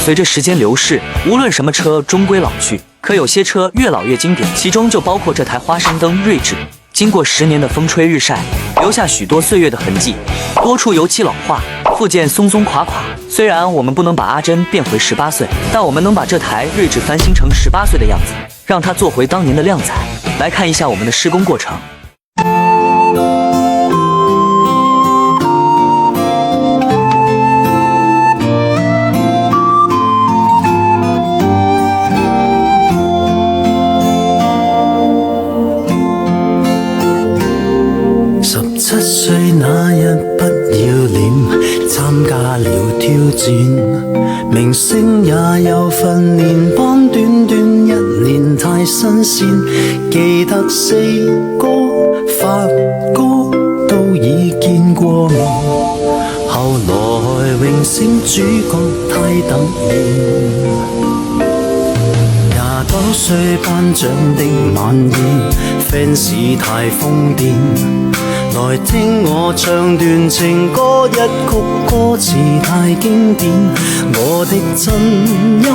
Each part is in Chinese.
随着时间流逝，无论什么车终归老去，可有些车越老越经典，其中就包括这台花山灯锐志。经过10年的风吹日晒，留下许多岁月的痕迹，多处油漆老化，附件松松垮垮。虽然我们不能把阿珍变回18岁，但我们能把这台锐志翻新成18岁的样子，让它做回当年的靓仔。来看一下我们的施工过程。17歲那日不要臉，參加了挑戰，明星也有訓練班，短短1年太新鮮。記得4哥、發哥都已見過面，後來榮升主角太突然。20多歲頒獎的晚宴 ，fans 太瘋癲。來聽我唱段情歌，一曲歌詞太經典。我的真音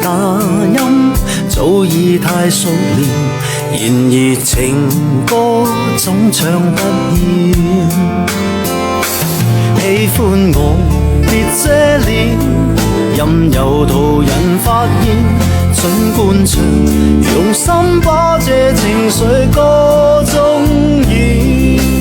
假音早已太熟練，然而情歌總唱不厭。喜歡我別遮臉，任由途人發現。盡灌唱，用心把這情緒歌中演。